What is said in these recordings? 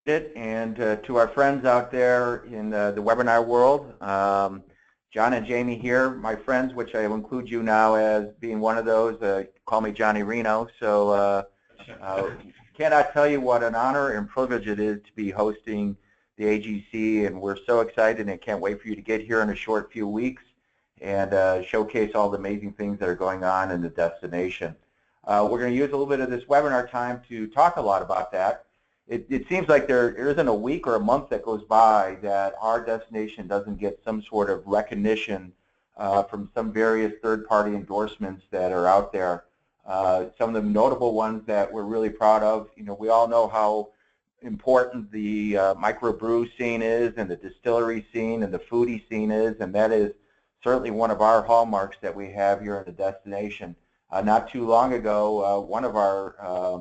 it. And to our friends out there in the webinar world, John and Jamie here, my friends, which I will include you now as being one of those. Call me Johnny Reno. So cannot tell you what an honor and privilege it is to be hosting the AGC, and we're so excited and can't wait for you to get here in a short few weeks and showcase all the amazing things that are going on in the destination. We're going to use a little bit of this webinar time to talk a lot about that. It seems like there isn't a week or a month that goes by that our destination doesn't get some sort of recognition from some various third-party endorsements that are out there. Some of the notable ones that we're really proud of, we all know how important the microbrew scene is, and the distillery scene and the foodie scene is, and that is certainly one of our hallmarks that we have here in the destination. Not too long ago, one of our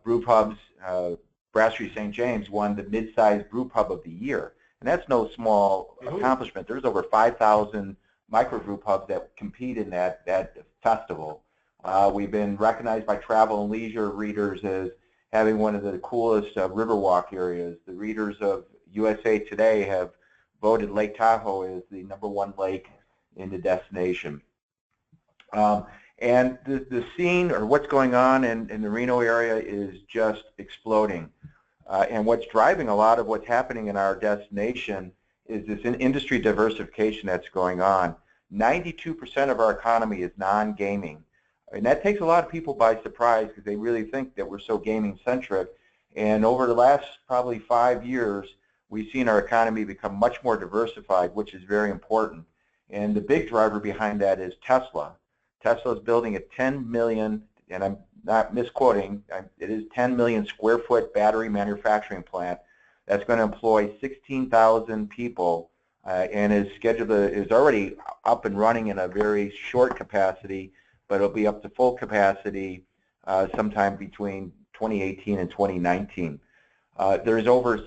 brew pubs, Brasserie St. James, won the mid-sized brew pub of the year, and that's no small accomplishment. There's over 5,000 microbrew pubs that compete in that festival. We've been recognized by Travel and Leisure readers as having one of the coolest riverwalk areas. The readers of USA Today have voted Lake Tahoe as the #1 lake in the destination. And the scene, or what's going on in the Reno area, is just exploding. And what's driving a lot of what's happening in our destination is this industry diversification that's going on. 92% of our economy is non-gaming. And that takes a lot of people by surprise because they really think that we're so gaming-centric. And over the last probably 5 years, we've seen our economy become much more diversified, which is very important. And the big driver behind that is Tesla. Tesla is building a 10 million, and I'm not misquoting, it is 10 million square foot battery manufacturing plant that's going to employ 16,000 people and is already up and running in a very short capacity, but it'll be up to full capacity sometime between 2018 and 2019. There's over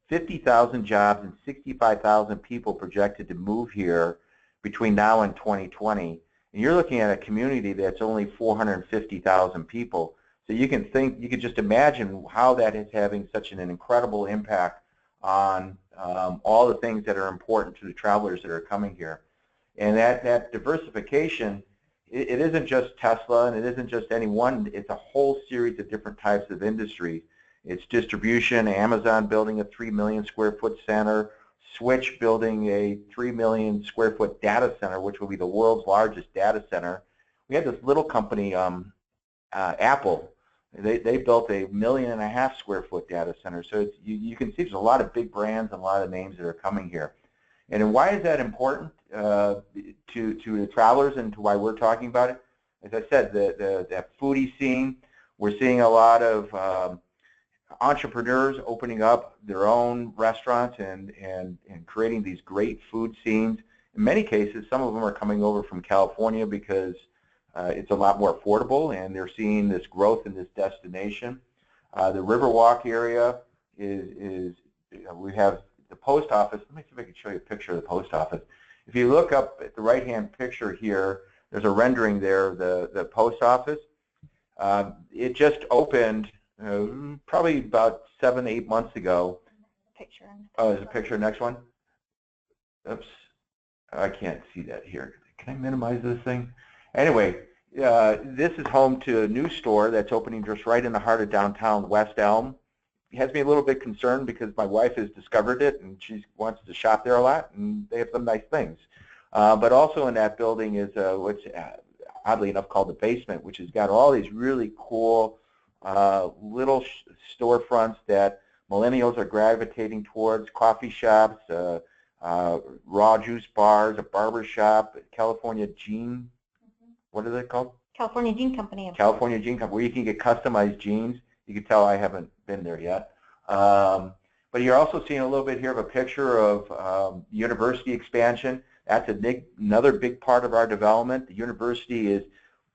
50,000 jobs and 65,000 people projected to move here between now and 2020. And you're looking at a community that's only 450,000 people. So you can just imagine how that is having such an incredible impact on all the things that are important to the travelers that are coming here. And that diversification, it isn't just Tesla and it isn't just any one, it's a whole series of different types of industries. It's distribution, Amazon building a 3 million square foot center, Switch building a 3 million square foot data center, which will be the world's largest data center. We had this little company, Apple. They built a 1.5 million square foot data center. So you can see there's a lot of big brands and a lot of names that are coming here. And why is that important to the travelers and to why we're talking about it? As I said, that foodie scene, we're seeing a lot of entrepreneurs opening up their own restaurants and creating these great food scenes. In many cases, some of them are coming over from California because it's a lot more affordable, and they're seeing this growth in this destination. The Riverwalk area is we have the post office. Let me see if I can show you a picture of the post office. If you look up at the right-hand picture here, there's a rendering there of the post office. It just opened probably about 7 to 8 months ago. Picture. Oh, there's a picture. Next one. Oops, I can't see that here. Can I minimize this thing? Anyway, this is home to a new store that's opening just right in the heart of downtown West Elm. It has me a little bit concerned because my wife has discovered it and she wants to shop there a lot, and they have some nice things. But also in that building is what's oddly enough called the basement, which has got all these really cool little storefronts that millennials are gravitating towards, coffee shops, raw juice bars, a barber shop, California Jean, what are they called? California Jean Company. California Jean Company, where you can get customized jeans. You can tell I haven't been there yet. But you're also seeing a little bit here of a picture of university expansion. That's another big part of our development. The university is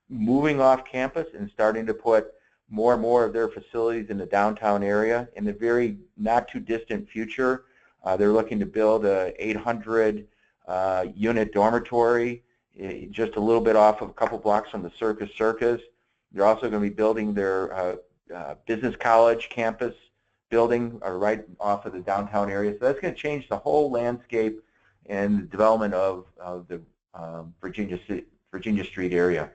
moving off campus and starting to put more and more of their facilities in the downtown area. In the very not too distant future, they're looking to build a 800 unit dormitory just a little bit off of a couple blocks from the Circus. They're also going to be building their business college campus building right off of the downtown area. So that's going to change the whole landscape and the development of the Virginia Street area.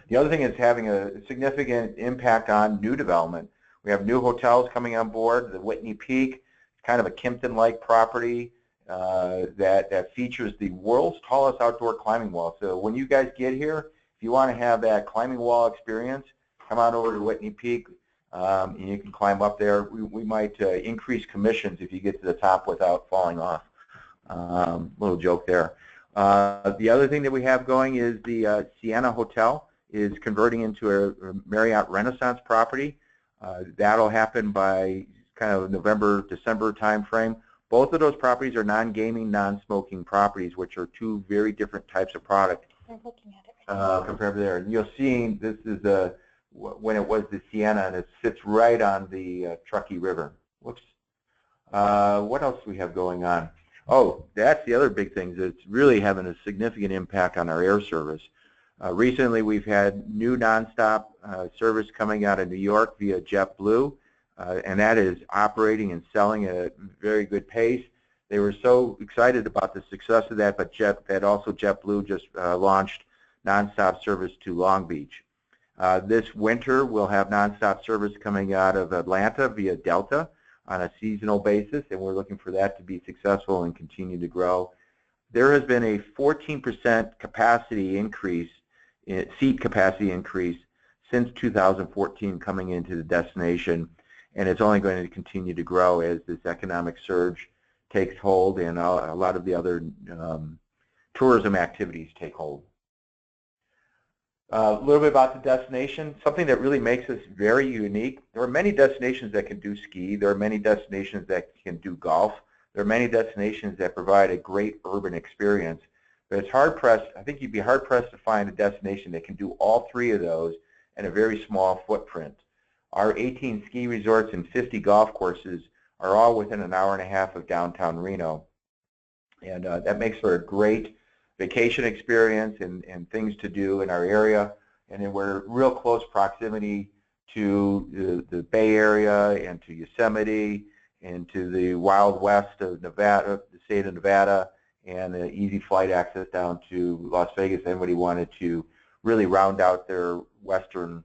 The other thing is having a significant impact on new development. We have new hotels coming on board. The Whitney Peak, kind of a Kimpton-like property that features the world's tallest outdoor climbing wall. So when you guys get here, if you want to have that climbing wall experience, come on over to Whitney Peak and you can climb up there. We might increase commissions if you get to the top without falling off. Little joke there. The other thing that we have going is the Sienna Hotel is converting into a Marriott Renaissance property. That'll happen by kind of November, December timeframe. Both of those properties are non-gaming, non-smoking properties, which are two very different types of product. We're looking at it right compared to there. And you'll see this is when it was the Sienna, and it sits right on the Truckee River. Whoops. What else do we have going on? Oh, that's the other big thing. That's really having a significant impact on our air service. Recently, we've had new nonstop service coming out of New York via JetBlue, and that is operating and selling at a very good pace. They were so excited about the success of that, but JetBlue just launched nonstop service to Long Beach. This winter, we'll have nonstop service coming out of Atlanta via Delta on a seasonal basis, and we're looking for that to be successful and continue to grow. There has been a 14% capacity increase, seat capacity increase since 2014 coming into the destination, and it's only going to continue to grow as this economic surge takes hold and a lot of the other tourism activities take hold. A little bit about the destination, something that really makes us very unique. There are many destinations that can do ski. There are many destinations that can do golf. There are many destinations that provide a great urban experience. But it's hard-pressed, I think you'd be hard-pressed to find a destination that can do all three of those in a very small footprint. Our 18 ski resorts and 50 golf courses are all within an hour and a half of downtown Reno. And that makes for a great vacation experience and things to do in our area. And then we're real close proximity to the Bay Area and to Yosemite and to the Wild West of Nevada, the state of Nevada, and easy flight access down to Las Vegas. Anybody wanted to really round out their western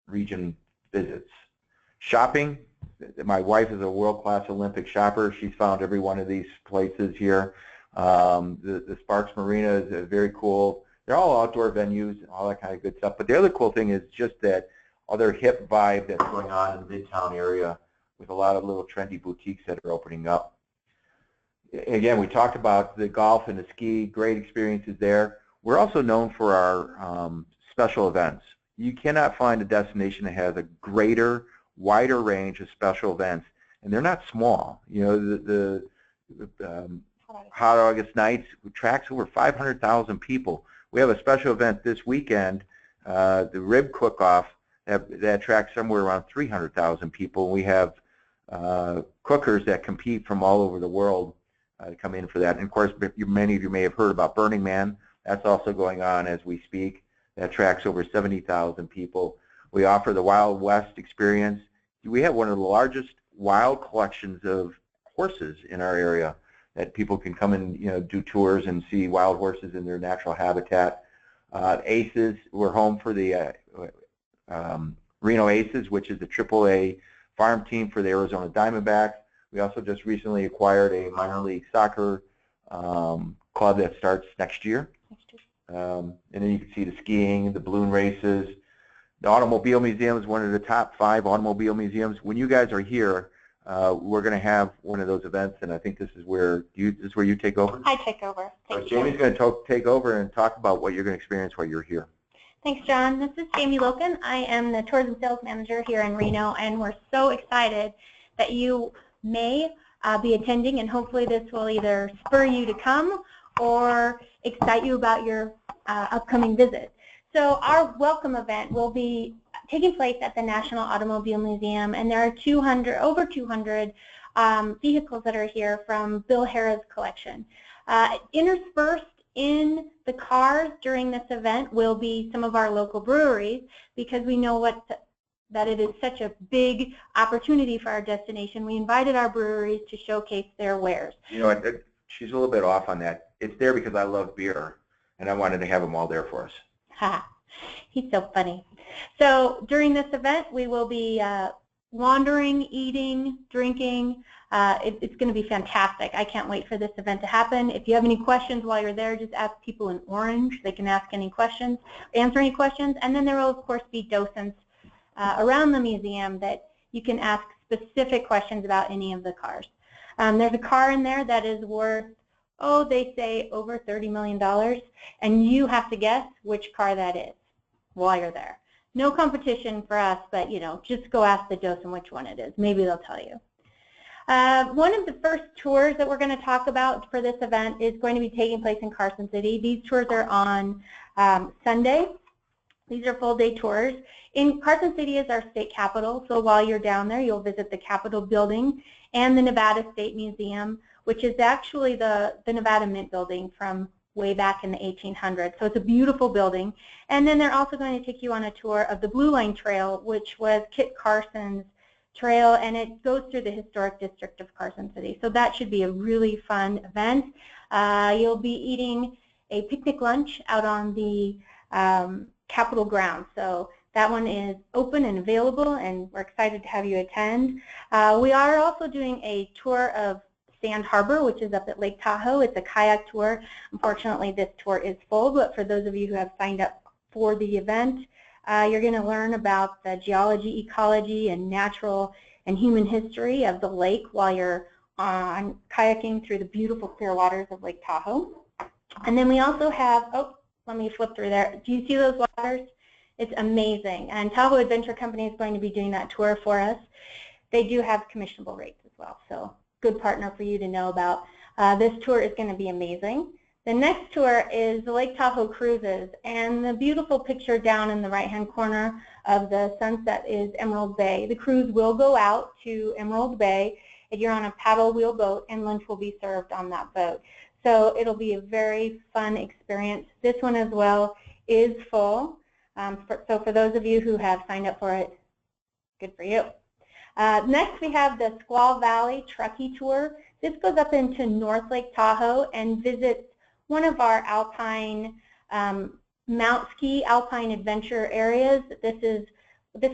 region visits. Shopping, my wife is a world-class Olympic shopper. She's found every one of these places here. The Sparks Marina is very cool. They're all outdoor venues and all that kind of good stuff. But the other cool thing is just that other hip vibe that's going on in the Midtown area with a lot of little trendy boutiques that are opening up. Again, we talked about the golf and the ski, great experiences there. We're also known for our special events. You cannot find a destination that has a greater, wider range of special events, and they're not small. You know, the Hot August Nights attracts over 500,000 people. We have a special event this weekend, the Rib Cook-Off, that attracts somewhere around 300,000 people. We have cookers that compete from all over the world come in for that. And of course, many of you may have heard about Burning Man. That's also going on as we speak. That attracts over 70,000 people. We offer the Wild West experience. We have one of the largest wild collections of horses in our area that people can come and do tours and see wild horses in their natural habitat. Aces, we're home for the Reno Aces, which is the AAA farm team for the Arizona Diamondbacks. We also just recently acquired a minor league soccer club that starts next year. And then you can see the skiing, the balloon races. The Automobile Museum is one of the top 5 automobile museums. When you guys are here, we're going to have one of those events, and I think this is where you take over? I take over. So Jamie's going to take over and talk about what you're going to experience while you're here. Thanks, John. This is Jamie Loken. I am the Tourism Sales Manager here in Reno, and we're so excited that you may be attending, and hopefully this will either spur you to come or excite you about your upcoming visit. So our welcome event will be taking place at the National Automobile Museum, and there are over 200 vehicles that are here from Bill Harrah's collection. Interspersed in the cars during this event will be some of our local breweries, because we know what that it is such a big opportunity for our destination, we invited our breweries to showcase their wares. You know, she's a little bit off on that. It's there because I love beer, and I wanted to have them all there for us. Ha, he's so funny. So during this event, we will be wandering, eating, drinking. It's going to be fantastic. I can't wait for this event to happen. If you have any questions while you're there, just ask people in orange. They can ask any questions, answer any questions, and then there will, of course, be docents around the museum that you can ask specific questions about any of the cars. There's a car in there that is worth, oh, they say over $30 million, and you have to guess which car that is while you're there. No competition for us, but you know, just go ask the docent which one it is. Maybe they'll tell you. One of the first tours that we're going to talk about for this event is going to be taking place in Carson City. These tours are on Sunday. These are full-day tours. In Carson City is our state capital, so while you're down there, you'll visit the Capitol building and the Nevada State Museum, which is actually the Nevada Mint building from way back in the 1800s. So it's a beautiful building. And then they're also going to take you on a tour of the Blue Line Trail, which was Kit Carson's trail, and it goes through the historic district of Carson City. So that should be a really fun event. You'll be eating a picnic lunch out on the Capitol grounds. So that one is open and available, and we're excited to have you attend. We are also doing a tour of Sand Harbor, which is up at Lake Tahoe. It's a kayak tour. Unfortunately, this tour is full, but for those of you who have signed up for the event, you're going to learn about the geology, ecology, and natural and human history of the lake while you're on kayaking through the beautiful clear waters of Lake Tahoe. And then we also have, oh, let me flip through there. Do you see those waters? It's amazing. And Tahoe Adventure Company is going to be doing that tour for us. They do have commissionable rates as well, so good partner for you to know about. This tour is going to be amazing. The next tour is the Lake Tahoe Cruises, and the beautiful picture down in the right-hand corner of the sunset is Emerald Bay. The cruise will go out to Emerald Bay, and you're on a paddle wheel boat, and lunch will be served on that boat. So it'll be a very fun experience. This one as well is full. So for those of you who have signed up for it, good for you. Next we have the Squaw Valley Truckee Tour. This goes up into North Lake Tahoe and visits one of our alpine mount ski alpine adventure areas. This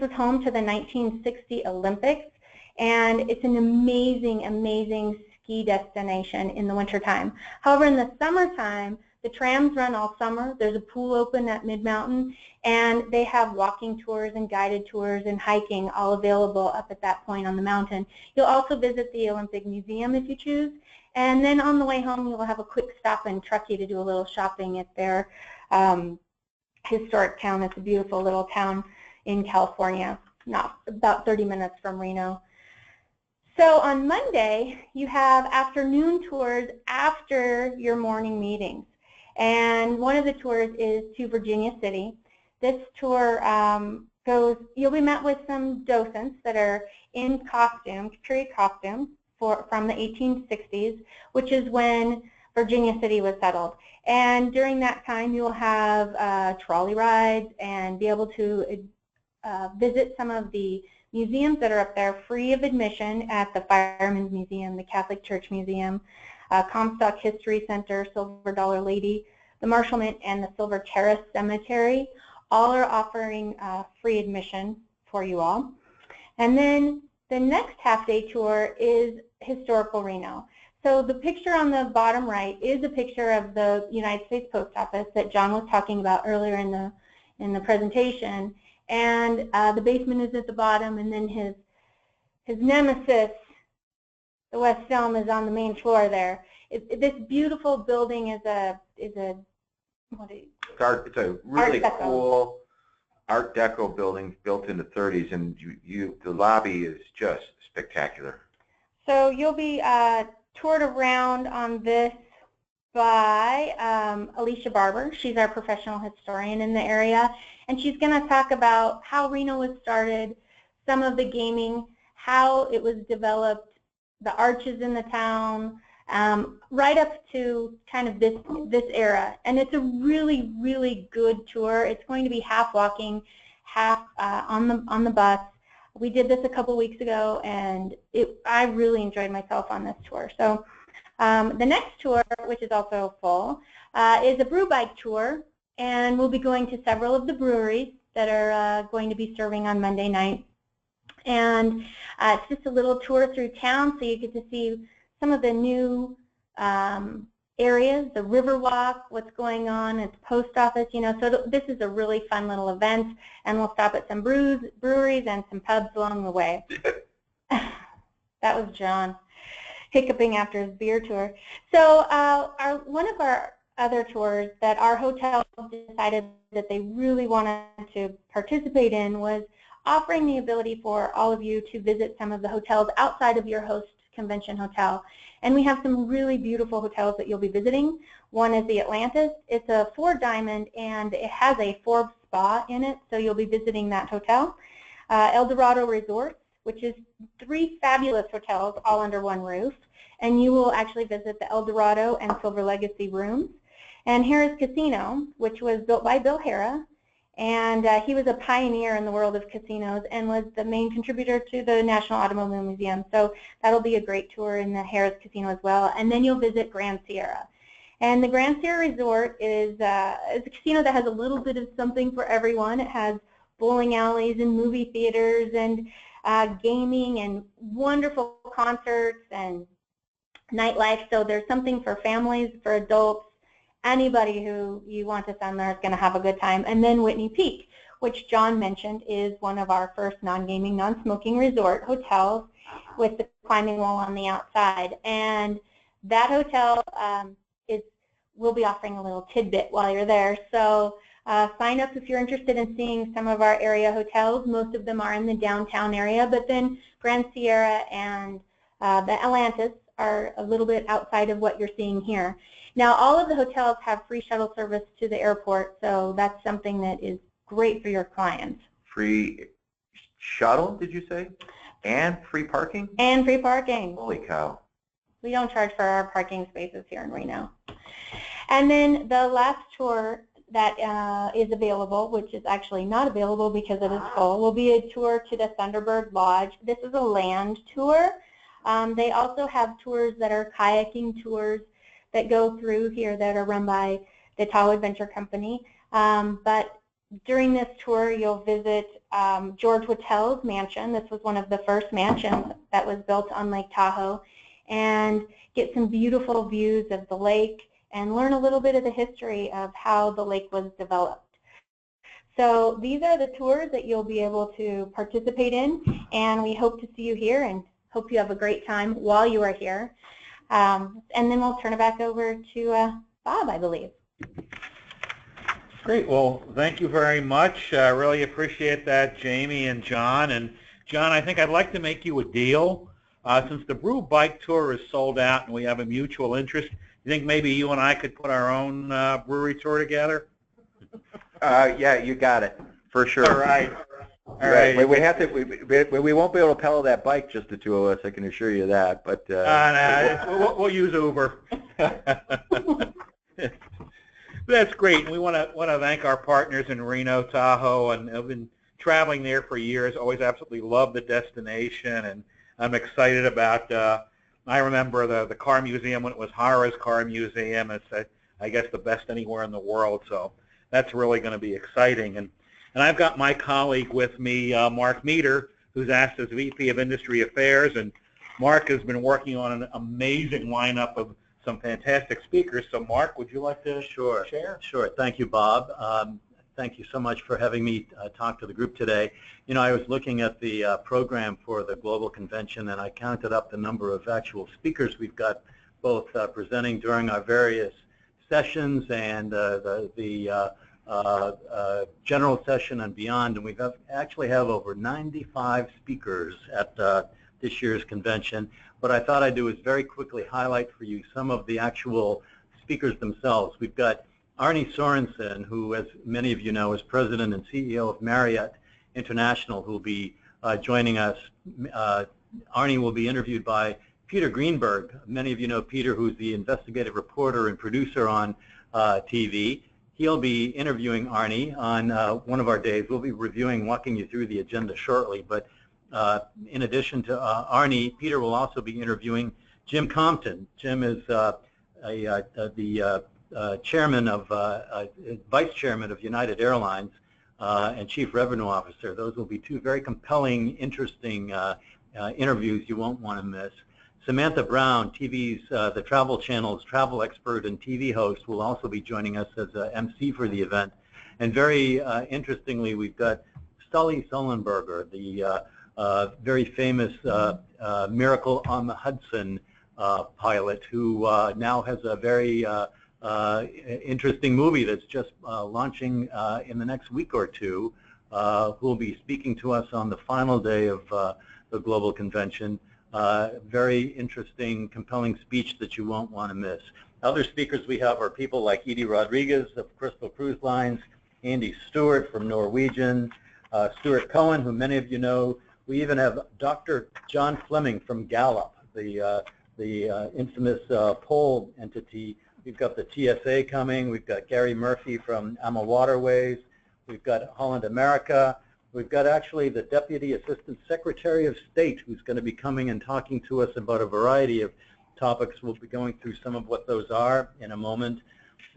was home to the 1960 Olympics, and it's an amazing, amazing ski destination in the wintertime. However, in the summertime, the trams run all summer. There's a pool open at Mid-Mountain, and they have walking tours and guided tours and hiking all available up at that point on the mountain. You'll also visit the Olympic Museum if you choose, and then on the way home you'll have a quick stop in Truckee to do a little shopping at their historic town. It's a beautiful little town in California, about 30 minutes from Reno. So on Monday, you have afternoon tours after your morning meetings. And one of the tours is to Virginia City. This tour you'll be met with some docents that are in costume, period costume, from the 1860s, which is when Virginia City was settled. And during that time, you'll have trolley rides and be able to visit some of the museums that are up there free of admission at the Fireman's Museum, the Catholic Church Museum, Comstock History Center, Silver Dollar Lady, the Marshall Mint, and the Silver Terrace Cemetery. All are offering free admission for you all. And then the next half-day tour is Historical Reno. So the picture on the bottom right is a picture of the United States Post Office that John was talking about earlier in the presentation. And the basement is at the bottom, and then his nemesis, the West Elm, is on the main floor there. This beautiful building is a It's a really cool Art Deco building built in the 30s, and the lobby is just spectacular. So you'll be toured around on this by Alicia Barber. She's our professional historian in the area, and she's going to talk about how Reno was started, some of the gaming, how it was developed, the arches in the town, right up to kind of this era. And it's a really, really good tour. It's going to be half walking, half on the bus. We did this a couple weeks ago, and I really enjoyed myself on this tour. So the next tour, which is also full, is a brew bike tour, and we'll be going to several of the breweries that are going to be serving on Monday night. And it's just a little tour through town, so you get to see some of the new areas, the Riverwalk, what's going on at the post office, you know. So this is a really fun little event, and we'll stop at some breweries and some pubs along the way. That was John hiccuping after his beer tour. So one of our other tours that our hotel decided that they really wanted to participate in was offering the ability for all of you to visit some of the hotels outside of your host convention hotel. And we have some really beautiful hotels that you'll be visiting. One is the Atlantis. It's a 4-diamond, and it has a Forbes spa in it, so you'll be visiting that hotel. El Dorado Resorts, which is 3 fabulous hotels all under one roof, and you will actually visit the El Dorado and Silver Legacy rooms. And Harrah's Casino, which was built by Bill Harrah, and he was a pioneer in the world of casinos and was the main contributor to the National Automobile Museum. So that'll be a great tour in the Harrah's Casino as well. And then you'll visit Grand Sierra. And the Grand Sierra Resort is a casino that has a little bit of something for everyone. It has bowling alleys and movie theaters and gaming and wonderful concerts and nightlife. So there's something for families, for adults. Anybody who you want to send there is going to have a good time. And then Whitney Peak, which John mentioned is one of our first non-gaming, non-smoking resort hotels with the climbing wall on the outside. And that hotel we'll be offering a little tidbit while you're there. So sign up if you're interested in seeing some of our area hotels. Most of them are in the downtown area, but then Grand Sierra and the Atlantis are a little bit outside of what you're seeing here. Now, all of the hotels have free shuttle service to the airport, so that's something that is great for your clients. Free shuttle, did you say? And free parking? And free parking. Holy cow. We don't charge for our parking spaces here in Reno. And then the last tour that is available, which is actually not available because it is full, will be a tour to the Thunderbird Lodge. This is a land tour. They also have tours that are kayaking tours that go through here that are run by the Tahoe Adventure Company. But during this tour, you'll visit George Wattell's mansion. This was one of the first mansions that was built on Lake Tahoe, and get some beautiful views of the lake and learn a little bit of the history of how the lake was developed. So these are the tours that you'll be able to participate in, and we hope to see you here and hope you have a great time while you are here. And then we'll turn it back over to Bob, I believe. Great. Well, thank you very much. I really appreciate that, Jamie and John. And John, I think I'd like to make you a deal. Since the Brew Bike Tour is sold out and we have a mutual interest, you think maybe you and I could put our own brewery tour together? Yeah, you got it, for sure. All right. All right. We have to. We won't be able to pedal that bike, just the two of us. I can assure you that. But we'll use Uber. That's great. We want to thank our partners in Reno, Tahoe, and I've been traveling there for years. Always absolutely love the destination, and I'm excited about. I remember the car museum when it was Harrah's Car Museum. It's I guess the best anywhere in the world. So that's really going to be exciting. And I've got my colleague with me, Mark Meter, who's ASTA's VP of Industry Affairs. And Mark has been working on an amazing lineup of some fantastic speakers. So Mark, would you like to share? Sure. Thank you, Bob. Thank you so much for having me talk to the group today. You know, I was looking at the program for the Global Convention, and I counted up the number of actual speakers we've got, both presenting during our various sessions and the general session and beyond, and we actually have over 95 speakers at this year's convention. What I thought I'd do is very quickly highlight for you some of the actual speakers themselves. We've got Arnie Sorensen, who, as many of you know, is President and CEO of Marriott International, who will be joining us. Arnie will be interviewed by Peter Greenberg. Many of you know Peter, who's the investigative reporter and producer on TV. He'll be interviewing Arnie on one of our days. We'll be walking you through the agenda shortly. But in addition to Arnie, Peter will also be interviewing Jim Compton. Jim is the chairman of, vice chairman of United Airlines and chief revenue officer. Those will be two very compelling, interesting interviews you won't want to miss. Samantha Brown, TV's, the Travel Channel's travel expert and TV host, will also be joining us as MC for the event. And very interestingly, we've got Sully Sullenberger, the very famous Miracle on the Hudson pilot, who now has a very interesting movie that's just launching in the next week or two, who will be speaking to us on the final day of the Global Convention. Very interesting, compelling speech that you won't want to miss. Other speakers we have are people like Edie Rodriguez of Crystal Cruise Lines, Andy Stewart from Norwegian, Stuart Cohen, who many of you know. We even have Dr. John Fleming from Gallup, the infamous poll entity. We've got the TSA coming. We've got Gary Murphy from AMA Waterways. We've got Holland America. We've got actually the Deputy Assistant Secretary of State, who's going to be coming and talking to us about a variety of topics. We'll be going through some of what those are in a moment.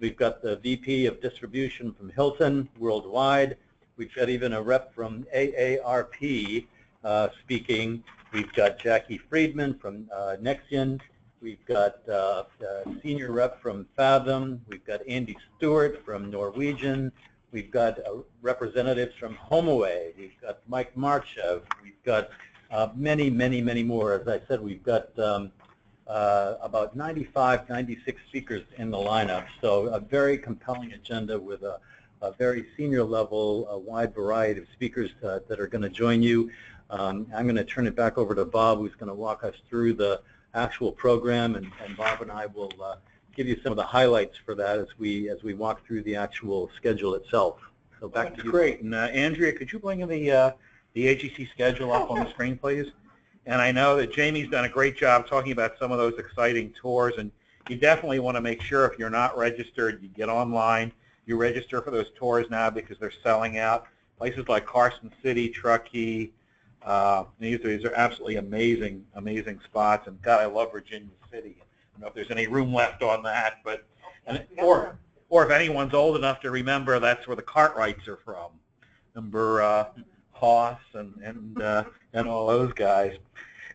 We've got the VP of Distribution from Hilton Worldwide. We've got even a rep from AARP speaking. We've got Jackie Friedman from Nexion. We've got a senior rep from Fathom. We've got Andy Stewart from Norwegian. We've got representatives from HomeAway. We've got Mike Marchev. We've got many, many, many more. As I said, we've got about 95, 96 speakers in the lineup. So a very compelling agenda with a very senior level, a wide variety of speakers that are going to join you. I'm going to turn it back over to Bob, who's going to walk us through the actual program, and Bob and I will give you some of the highlights for that as we walk through the actual schedule itself. So back to you. Great. And Andrea, could you bring in the AGC schedule up on the screen, please? And I know that Jamie's done a great job talking about some of those exciting tours, and you definitely want to make sure if you're not registered, you get online. You register for those tours now because they're selling out. Places like Carson City, Truckee, these are absolutely amazing, amazing spots. And God, I love Virginia City. I don't know if there's any room left on that, but or if anyone's old enough to remember, that's where the Cartwrights are from. Remember Hoss and all those guys.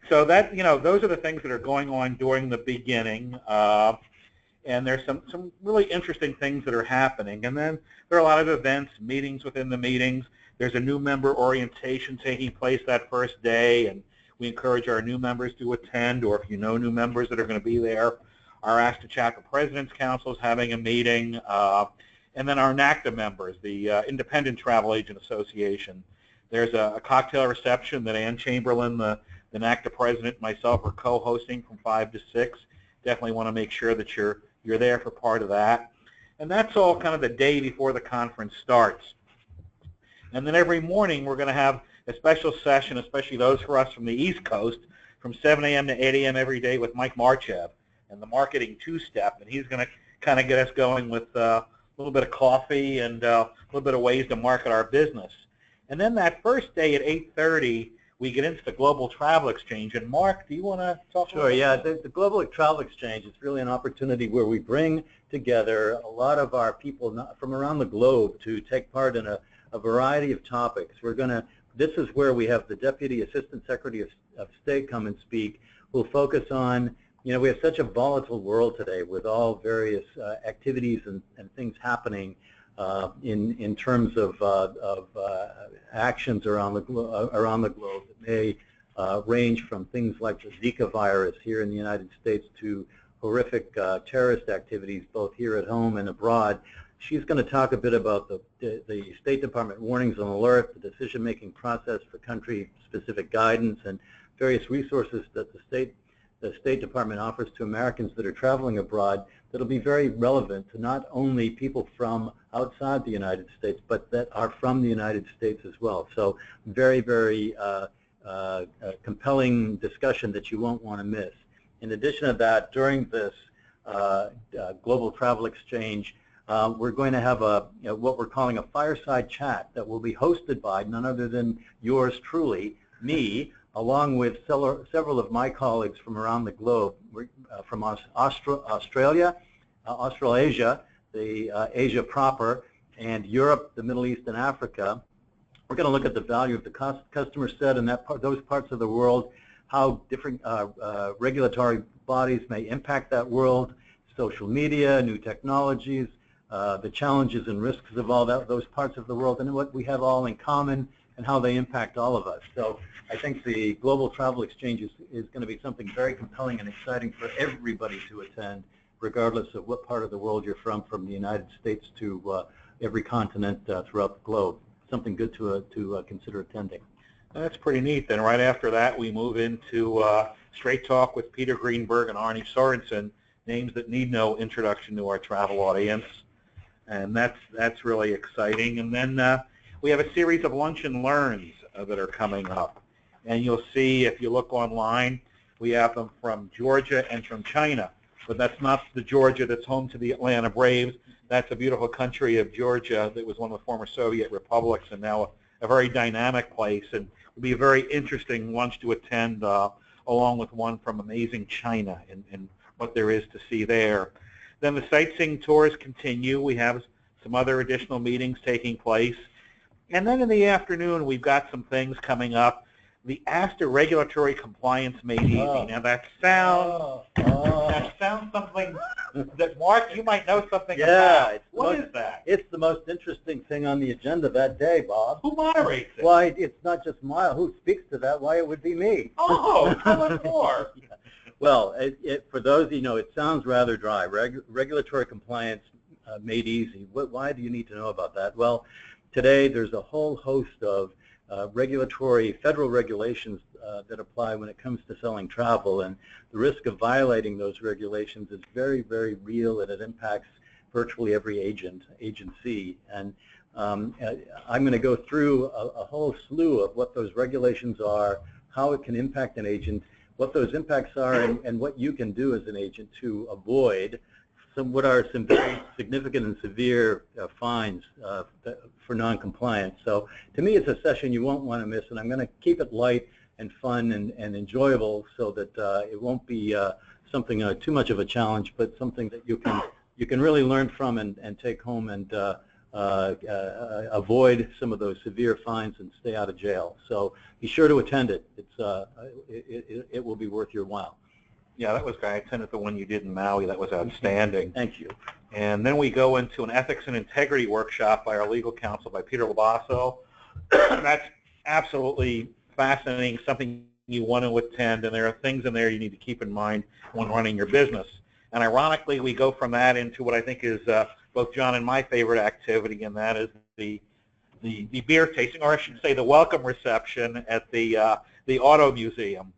So that, those are the things that are going on during the beginning. And there's some really interesting things that are happening. And then there are a lot of events, meetings within the meetings. There's a new member orientation taking place that first day, and we encourage our new members to attend, or if you know new members that are going to be there. Our ASTA Chapter President's Council is having a meeting, and then our NACTA members, the Independent Travel Agent Association. There's a cocktail reception that Ann Chamberlain, the NACTA president, and myself are co-hosting from 5 to 6. Definitely want to make sure that you're there for part of that. And that's all kind of the day before the conference starts. And then every morning we're going to have a special session, especially those for us from the East Coast, from 7 a.m. to 8 a.m. every day with Mike Marchev and the Marketing Two-Step. And he's going to kind of get us going with a little bit of coffee and a little bit of ways to market our business. And then that first day at 8:30, we get into the Global Travel Exchange. And Mark, do you want to talk about that? Sure, yeah. The Global Travel Exchange is really an opportunity where we bring together a lot of our people from around the globe to take part in a variety of topics. This is where we have the Deputy Assistant Secretary of State come and speak. We'll focus on, we have such a volatile world today with all various activities and things happening in terms of actions around the globe that may range from things like the Zika virus here in the United States to horrific terrorist activities both here at home and abroad. She's going to talk a bit about the State Department warnings and alert, the decision-making process for country-specific guidance, and various resources that the State Department offers to Americans that are traveling abroad that'll be very relevant to not only people from outside the United States, but that are from the United States as well. So very, very compelling discussion that you won't want to miss. In addition to that, during this Global Travel Exchange, we're going to have what we're calling a fireside chat that will be hosted by none other than yours truly, me, along with several of my colleagues from around the globe, from Australia, Australasia, the Asia proper, and Europe, the Middle East, and Africa. We're going to look at the value of the customer set in those parts of the world, how different regulatory bodies may impact that world, social media, new technologies, the challenges and risks of all those parts of the world, and what we have all in common and how they impact all of us. So I think the Global Travel Exchange is going to be something very compelling and exciting for everybody to attend, regardless of what part of the world you're from the United States to every continent throughout the globe. Something good to consider attending. That's pretty neat. Then right after that, we move into Straight Talk with Peter Greenberg and Arnie Sorensen, names that need no introduction to our travel audience. And that's really exciting. And then we have a series of lunch and learns that are coming up. And you'll see, if you look online, we have them from Georgia and from China. But that's not the Georgia that's home to the Atlanta Braves. That's a beautiful country of Georgia that was one of the former Soviet republics and now a very dynamic place. And it'll be a very interesting lunch to attend, along with one from amazing China and what there is to see there. Then the sightseeing tours continue. We have some other additional meetings taking place. And then in the afternoon, we've got some things coming up. The ASTA Regulatory Compliance Made Easy. Now that sounds something that, Mark, you might know something about. What is that? It's the most interesting thing on the agenda that day, Bob. Who moderates it? Why, it's not just who speaks to that, why it would be me. Oh, tell us more. Well, for those you know, it sounds rather dry. Regulatory compliance made easy. Why do you need to know about that? Well, today there's a whole host of federal regulations that apply when it comes to selling travel, and the risk of violating those regulations is very, very real, and it impacts virtually every agency. And I'm going to go through a whole slew of what those regulations are, how it can impact an agent, what those impacts are, and what you can do as an agent to avoid what are some very significant and severe fines for non-compliance. So to me, it's a session you won't want to miss, and I'm going to keep it light and fun and enjoyable so that it won't be something too much of a challenge, but something that you can really learn from and take home and avoid some of those severe fines and stay out of jail. So be sure to attend it. It will be worth your while. Yeah, that was great. I attended the one you did in Maui. That was outstanding. Thank you. And then we go into an ethics and integrity workshop by our legal counsel, by Peter Labasso. That's absolutely fascinating, something you want to attend, and there are things in there you need to keep in mind when running your business. And ironically, we go from that into what I think is both John and my favorite activity, and that is the beer tasting, or I should say the welcome reception at the Auto Museum.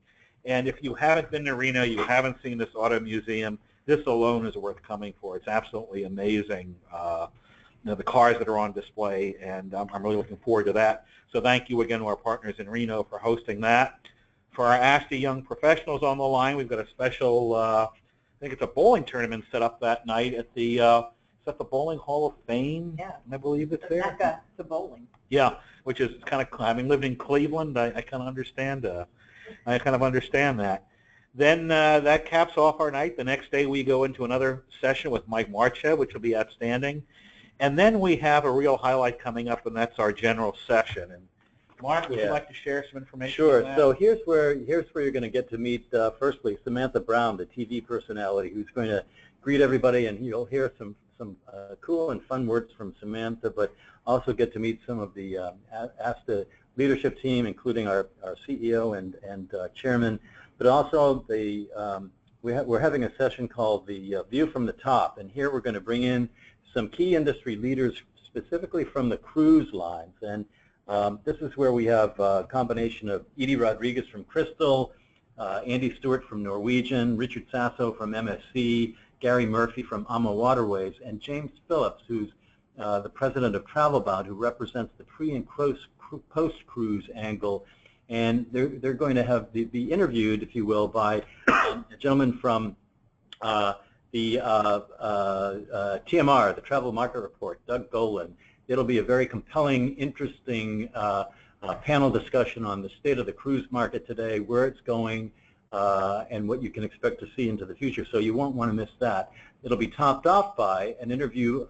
And if you haven't been to Reno, you haven't seen this auto museum, this alone is worth coming for. It's absolutely amazing, the cars that are on display, and I'm really looking forward to that. So thank you again to our partners in Reno for hosting that. For our ASTA Young Professionals on the line, we've got a special, I think it's a bowling tournament set up that night at the, is that the Bowling Hall of Fame? Yeah. I believe it's there. Mecca to bowling. Yeah, which is kind of, having lived in Cleveland, I kind of understand that. Then that caps off our night. The next day we go into another session with Mike Marchev, which will be outstanding. And then we have a real highlight coming up, and that's our general session. And Mark, would you like to share some information? Sure. On that? So here's where you're going to get to meet, firstly, Samantha Brown, the TV personality, who's going to greet everybody, and you'll hear some cool and fun words from Samantha, but also get to meet some of the ASTA leadership team, including our CEO and chairman, but also we're having a session called the View from the Top, and here we're going to bring in some key industry leaders, specifically from the cruise lines. And this is where we have a combination of Edie Rodriguez from Crystal, Andy Stewart from Norwegian, Richard Sasso from MSC, Gary Murphy from AMA Waterways, and James Phillips, who's the president of Travelbound, who represents the pre- and post-cruise angle. And they're going to be interviewed, if you will, by a gentleman from the TMR, the Travel Market Report, Doug Golan. It'll be a very compelling, interesting panel discussion on the state of the cruise market today, where it's going, and what you can expect to see into the future. So you won't want to miss that. It'll be topped off by an interview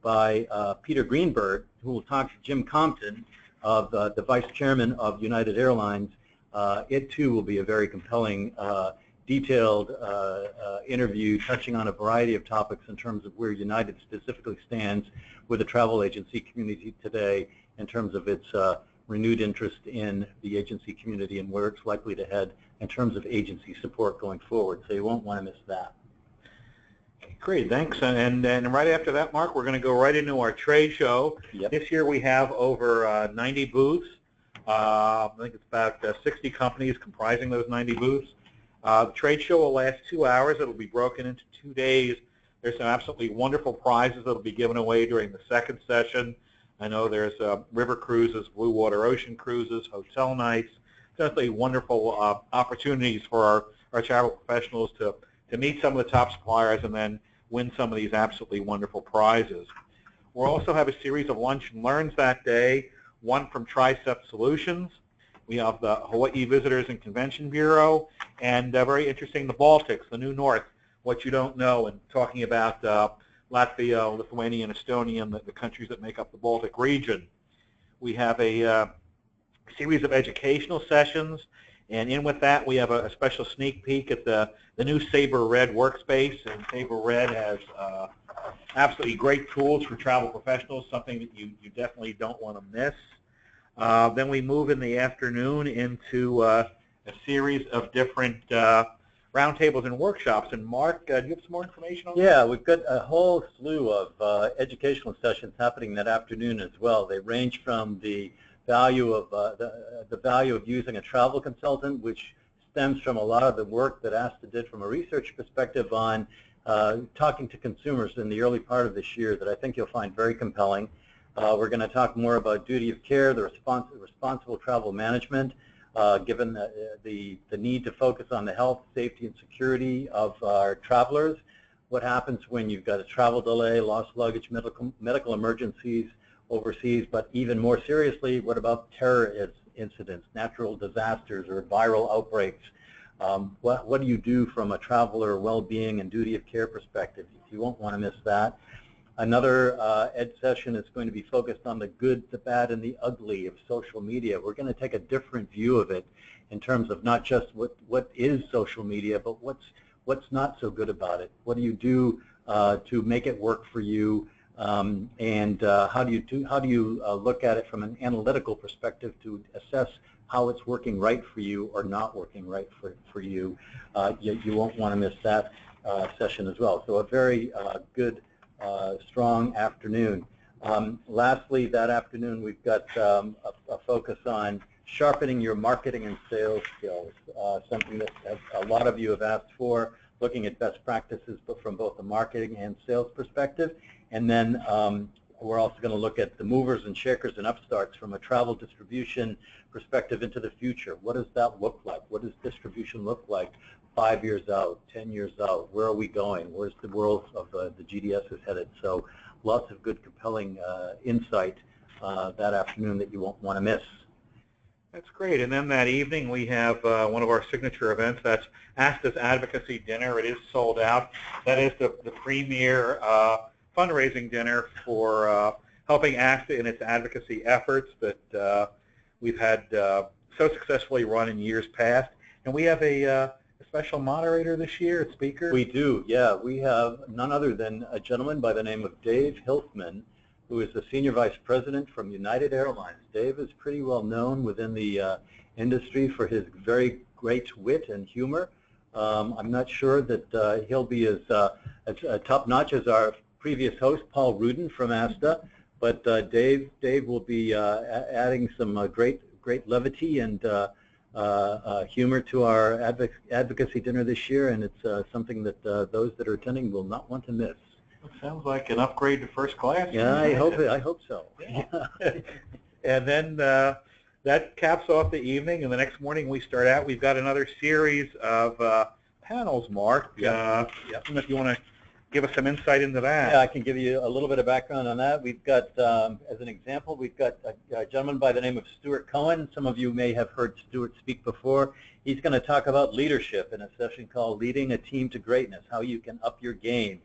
by Peter Greenberg, who will talk to Jim Compton, of the Vice Chairman of United Airlines. It too will be a very compelling, detailed interview touching on a variety of topics in terms of where United specifically stands with the travel agency community today in terms of its renewed interest in the agency community and where it's likely to head in terms of agency support going forward. So you won't want to miss that. Great, thanks. And right after that, Mark, we're going to go right into our trade show. Yep. This year we have over 90 booths. I think it's about 60 companies comprising those 90 booths. The trade show will last 2 hours. It'll be broken into 2 days. There's some absolutely wonderful prizes that will be given away during the second session. I know there's river cruises, blue water ocean cruises, hotel nights. Definitely wonderful opportunities for our travel professionals to meet some of the top suppliers and then win some of these absolutely wonderful prizes. We'll also have a series of lunch and learns that day, one from Tricep Solutions. We have the Hawaii Visitors and Convention Bureau, and very interesting, the Baltics, the New North, what you don't know, and talking about Latvia, Lithuania, and Estonia, and the countries that make up the Baltic region. We have a series of educational sessions, and in with that we have a special sneak peek at the new Sabre Red workspace. And Sabre Red has absolutely great tools for travel professionals, something that you definitely don't want to miss. Then we move in the afternoon into a series of different roundtables and workshops. And Mark, do you have some more information on that? Yeah, we've got a whole slew of educational sessions happening that afternoon as well. They range from the value of the value of using a travel consultant, which stems from a lot of the work that ASTA did from a research perspective on talking to consumers in the early part of this year that I think you'll find very compelling. We're going to talk more about duty of care, the responsible travel management, given the need to focus on the health, safety, and security of our travelers. What happens when you've got a travel delay, lost luggage, medical emergencies overseas, but even more seriously, what about terror incidents, natural disasters, or viral outbreaks? What do you do from a traveler well-being and duty of care perspective? You won't want to miss that. Another ed session is going to be focused on the good, the bad, and the ugly of social media. We're going to take a different view of it in terms of not just what is social media, but what's not so good about it. What do you do to make it work for you? And how do you look at it from an analytical perspective to assess how it's working right for you or not working right for you? You won't want to miss that session as well. So a very good, strong afternoon. Lastly, that afternoon we've got a focus on sharpening your marketing and sales skills, something that a lot of you have asked for, looking at best practices but from both the marketing and sales perspective. And then we're also going to look at the movers and shakers and upstarts from a travel distribution perspective into the future. What does that look like? What does distribution look like 5 years out, 10 years out? Where are we going? Where's the world of the GDS is headed? So lots of good, compelling insight that afternoon that you won't want to miss. That's great. And then that evening we have one of our signature events. That's ASTA's Advocacy Dinner. It is sold out. That is the premier fundraising dinner for helping ASTA in its advocacy efforts that we've had so successfully run in years past. And we have a special moderator this year, a speaker. We do, yeah. We have none other than a gentleman by the name of Dave Hilfman, who is the Senior Vice President from United Airlines. Dave is pretty well known within the industry for his very great wit and humor. I'm not sure that he'll be as top-notch as our previous host, Paul Rudin from ASTA, but Dave will be adding some great levity and humor to our advocacy dinner this year, and it's something that those that are attending will not want to miss. It sounds like an upgrade to first class. Yeah, I hope so. Yeah. And then that caps off the evening, and the next morning we start out. We've got another series of panels, Mark. Yeah. I don't know if you want to give us some insight into that. Yeah, I can give you a little bit of background on that. We've got, as an example, we've got a gentleman by the name of Stuart Cohen. Some of you may have heard Stuart speak before. He's going to talk about leadership in a session called Leading a Team to Greatness, how you can up your game.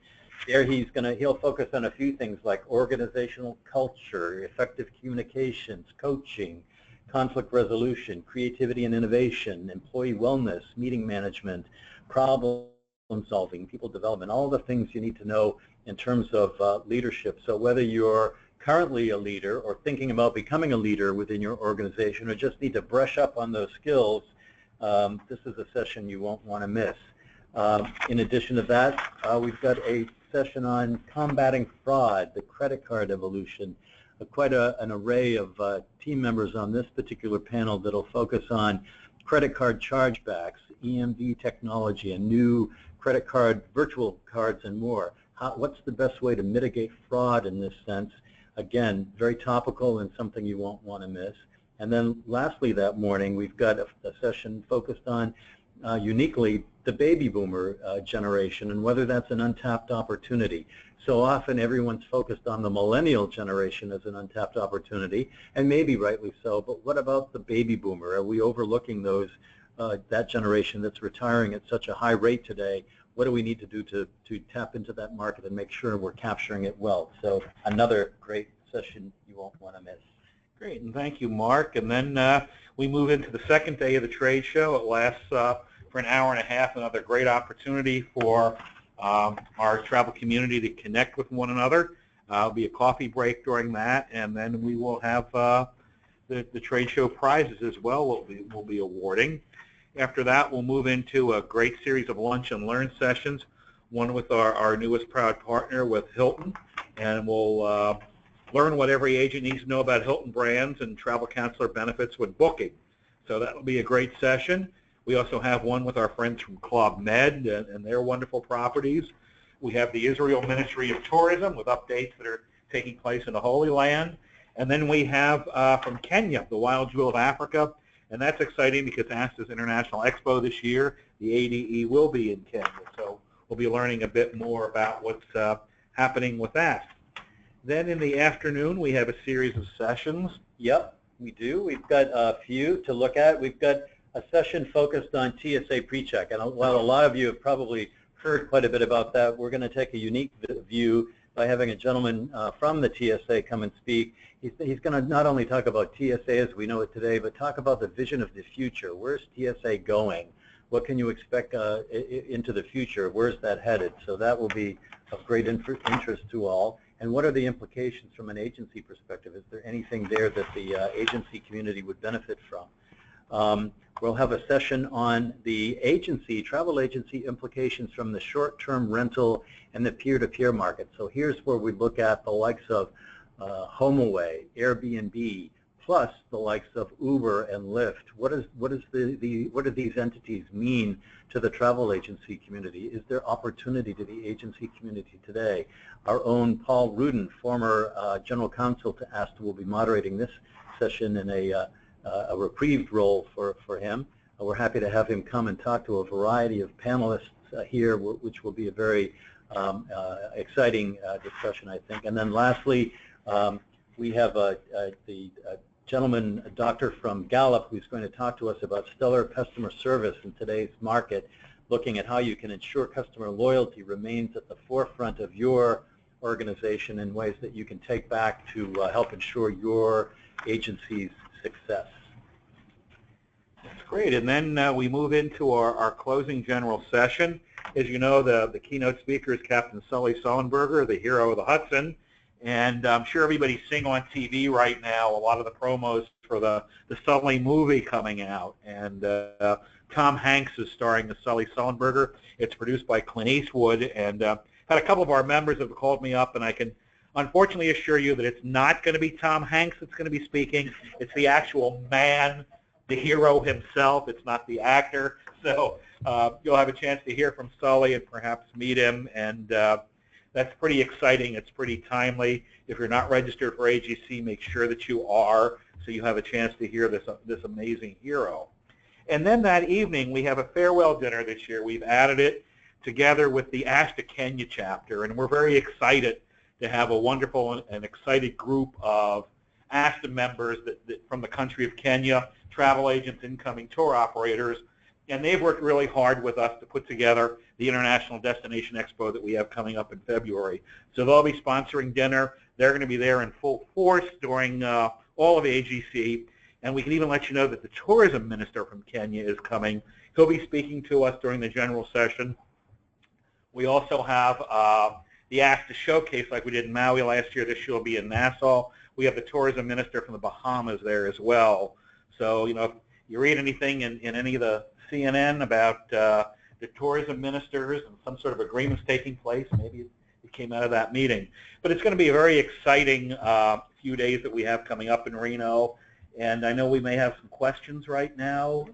There he'll focus on a few things like organizational culture, effective communications, coaching, conflict resolution, creativity and innovation, employee wellness, meeting management, problem solving, people development, all the things you need to know in terms of leadership. So whether you're currently a leader or thinking about becoming a leader within your organization or just need to brush up on those skills, this is a session you won't want to miss. In addition to that, we've got a session on combating fraud, the credit card evolution. Quite an array of team members on this particular panel that will focus on credit card chargebacks, EMV technology, and new credit card, virtual cards, and more. What's the best way to mitigate fraud in this sense? Again, very topical and something you won't want to miss. And then lastly that morning, we've got a session focused on uniquely the baby boomer generation and whether that's an untapped opportunity. So often everyone's focused on the millennial generation as an untapped opportunity, and maybe rightly so, but what about the baby boomer? Are we overlooking those, that generation that's retiring at such a high rate today? What do we need to do to tap into that market and make sure we're capturing it well? So another great session you won't want to miss. Great, and thank you, Mark. And then we move into the second day of the trade show. It lasts for an hour and a half, another great opportunity for our travel community to connect with one another. There'll be a coffee break during that, and then we will have the trade show prizes as well we'll be awarding. After that, we'll move into a great series of lunch and learn sessions, one with our newest proud partner with Hilton, and we'll learn what every agent needs to know about Hilton brands and travel counselor benefits when booking. So that will be a great session. We also have one with our friends from Club Med and their wonderful properties. We have the Israel Ministry of Tourism with updates that are taking place in the Holy Land. And then we have from Kenya, the wild jewel of Africa. And that's exciting because ASTA's International Expo this year, the ADE will be in Kenya. So we'll be learning a bit more about what's happening with that. Then in the afternoon, we have a series of sessions. Yep, we do. We've got a few to look at. We've got a session focused on TSA PreCheck. And while a lot of you have probably heard quite a bit about that, we're going to take a unique view by having a gentleman from the TSA come and speak. He's going to not only talk about TSA as we know it today, but talk about the vision of the future. Where's TSA going? What can you expect into the future? Where's that headed? So that will be of great interest to all. And what are the implications from an agency perspective? Is there anything there that the agency community would benefit from? We'll have a session on the travel agency implications from the short-term rental and the peer-to-peer market. So here's where we look at the likes of HomeAway, Airbnb, plus the likes of Uber and Lyft. What do these entities mean to the travel agency community? Is there opportunity to the agency community today? Our own Paul Rudin, former general counsel to ASTA, will be moderating this session in a reprieved role for him. We're happy to have him come and talk to a variety of panelists here, which will be a very exciting discussion, I think. And then lastly, we have the gentleman, a doctor from Gallup, who's going to talk to us about stellar customer service in today's market, looking at how you can ensure customer loyalty remains at the forefront of your organization in ways that you can take back to help ensure your agency's success. That's great. And then we move into our closing general session. As you know, the keynote speaker is Captain Sully Sullenberger, the hero of the Hudson. And I'm sure everybody's seeing on TV right now a lot of the promos for the Sully movie coming out. And Tom Hanks is starring the Sully Sullenberger. It's produced by Clint Eastwood. And had a couple of our members have called me up, and I can unfortunately assure you that it's not going to be Tom Hanks that's going to be speaking. It's the actual man, the hero himself. It's not the actor. So you'll have a chance to hear from Sully and perhaps meet him. And that's pretty exciting. It's pretty timely. If you're not registered for AGC, make sure that you are, so you have a chance to hear this amazing hero. And then that evening, we have a farewell dinner this year. We've added it together with the ASTA Kenya chapter, and we're very excited to have a wonderful and excited group of ASTA members from the country of Kenya, travel agents, incoming tour operators, and they've worked really hard with us to put together the International Destination Expo that we have coming up in February. So they'll be sponsoring dinner. They're going to be there in full force during all of AGC. And we can even let you know that the tourism minister from Kenya is coming. He'll be speaking to us during the general session. We also have the ASTA Showcase like we did in Maui last year. This year will be in Nassau. We have the tourism minister from the Bahamas there as well. So, you know, if you read anything in any of the CNN about the tourism ministers and some sort of agreements taking place, maybe it came out of that meeting. But it's going to be a very exciting few days that we have coming up in Reno. And I know we may have some questions right now.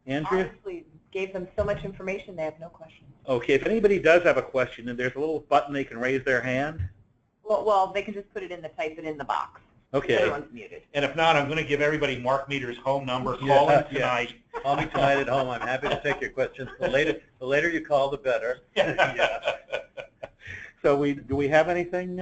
Andrea? Honestly, gave them so much information, they have no questions. Okay, if anybody does have a question, then there's a little button they can raise their hand. Well, they can just put it in type it in the box. Okay. Everyone's muted. And if not, I'm going to give everybody Mark Meter's home number. Call him tonight. Call me tonight at home. I'm happy to take your questions. The later you call, the better. Yeah. So do we have anything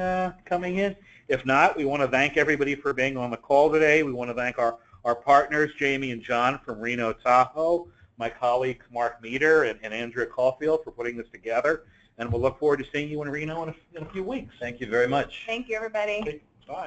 coming in? If not, we want to thank everybody for being on the call today. We want to thank our partners, Jamie and John from Reno, Tahoe, my colleagues Mark Meter and Andrea Caulfield for putting this together. And we'll look forward to seeing you in Reno in a few weeks. Thank you very much. Thank you, everybody.